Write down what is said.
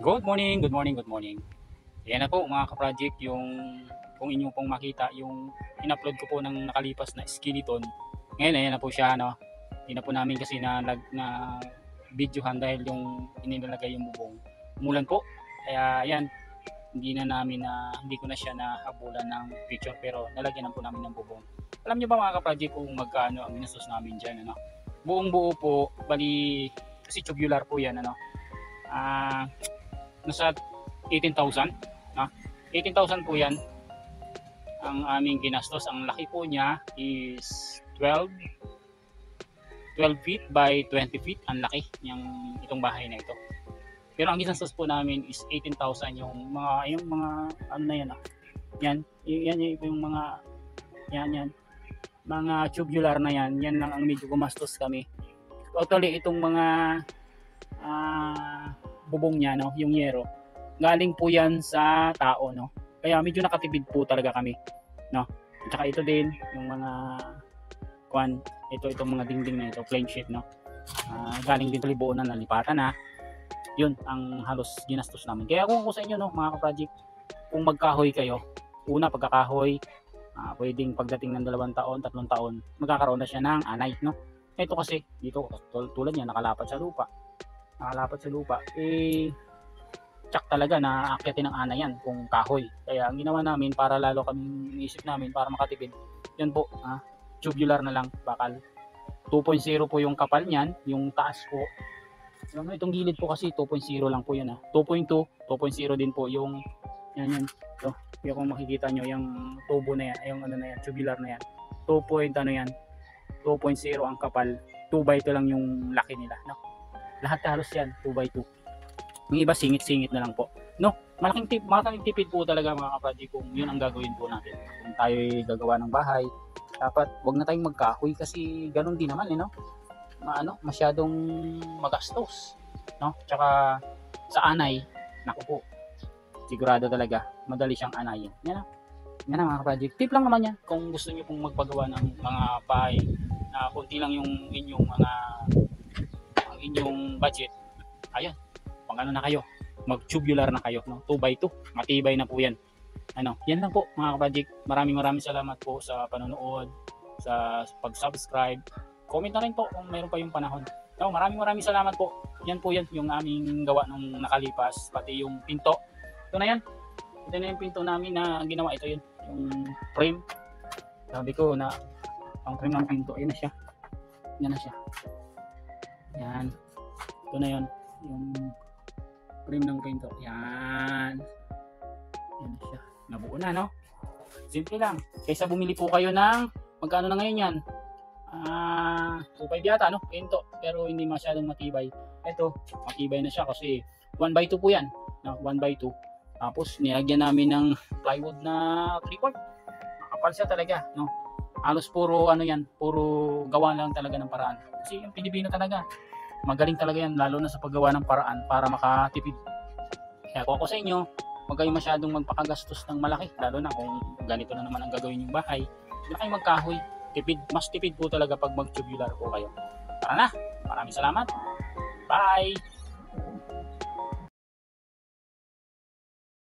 Good morning, good morning, good morning. Ayan na po mga ka-project, yung kung inyo pong makita yung in-upload ko po ng nakalipas na skeleton. Ngayon ayan na po siya, no. Hindi na po namin kasi na videohan dahil yung inilalagay yung bubong. Umulan po. Kaya ayan, hindi ko na siya nahabulan ng picture pero nalagyan na po namin ng bubong. Alam niyo ba mga ka-project kung magkano ang ginastos namin diyan, ano? Buong buo po, bali kasi tubular po 'yan, ano. Nasa 18,000, no? 18,000 po yan ang aming ginastos. Ang laki po niya is 12 feet by 20 feet. Ang laki itong bahay na ito. Pero ang ginastos po namin is 18,000 yung mga ano na yan, yan yung mga yan mga tubular na yan lang ang medyo gumastos kami. Totally itong mga bubong niya, no, yung yero, galing po yan sa tao, no, kaya medyo nakatipid po talaga kami, no. At saka ito din yung mga itong mga dingding na ito, plain sheet, no, galing din buo na nalipatan na. Yun ang halos ginastos namin. Kaya kung ako sa inyo, no, mga ka-project, kung magkahoy kayo, una pagkakahoy, pwedeng pagdating ng 2 taon, 3 taon, magkakaroon na siya ng anay, no. Ito kasi dito tulad niya nakalapat sa lupa, tsak talaga na aakyatin ng ana yan kung kahoy. Kaya ang ginawa namin, para lalo kaming iisip namin para makatipid, yan po, tubular na lang, bakal 2.0 po yung kapal niyan, yung taas po, itong gilid po kasi 2.0 lang po yan, 2.2, 2.0 din po yung yan ito, yung kung makikita nyo yung tubo na yan, yung ano na yan, tubular na yan, 2.0 ang kapal, 2x2 lang yung laki nila, no? Lahat halos yan 2x2. Yung iba singit-singit na lang po, no. Malaking tipid po talaga mga ka-project kung yun ang gagawin po natin. Kung tayo gagawa ng bahay, dapat wag na tayong magkahoy kasi ganun din naman, no, masyadong magastos, no. Tsaka sa anay, naku po, sigurado talaga madali siyang anayin. Yan na mga ka-project, tip lang naman yan kung gusto niyo pong magpagawa ng mga bahay na konti lang yung inyong budget. Ayan, pang ano na kayo, mag-tubular na kayo, no? 2x2, matibay na po yan. Yan lang po mga ka-project. Maraming salamat po sa panonood, sa pag-subscribe. Comment na rin po kung mayroon pa yung panahon. No, maraming salamat po. Yan po yan yung aming gawa nung nakalipas, pati yung pinto. Ito na yan. Ito na yung pinto namin na ginawa. Ito yun, yung frame. Sabi ko na ang frame ng pinto, ayun na siya. Yan na siya. Yan. Ito na yun. Yung frame ng pinto. Yan. Yan na siya. Nabuo na, no? Simple lang. Kaysa bumili po kayo ng, magkano na ngayon yan? 2.5 yata, no? Pinto. Pero hindi masyadong matibay. Ito, matibay na siya kasi 1x2 po yan. No? 1x2. Tapos, nilagyan namin ng plywood na 3/4. Makapal siya talaga, no? Halos puro puro gawa lang talaga ng paraan. Kasi yung Pilipino talaga, magaling talaga yan, lalo na sa paggawa ng paraan para makatipid. Kaya kung ako sa inyo, huwag kayong masyadong magpakagastos ng malaki, lalo na kung ganito na naman ang gagawin yung bahay. Hindi na kayo magkahoy. Mas tipid po talaga pag mag-tubular po kayo. Tara na, maraming salamat. Bye!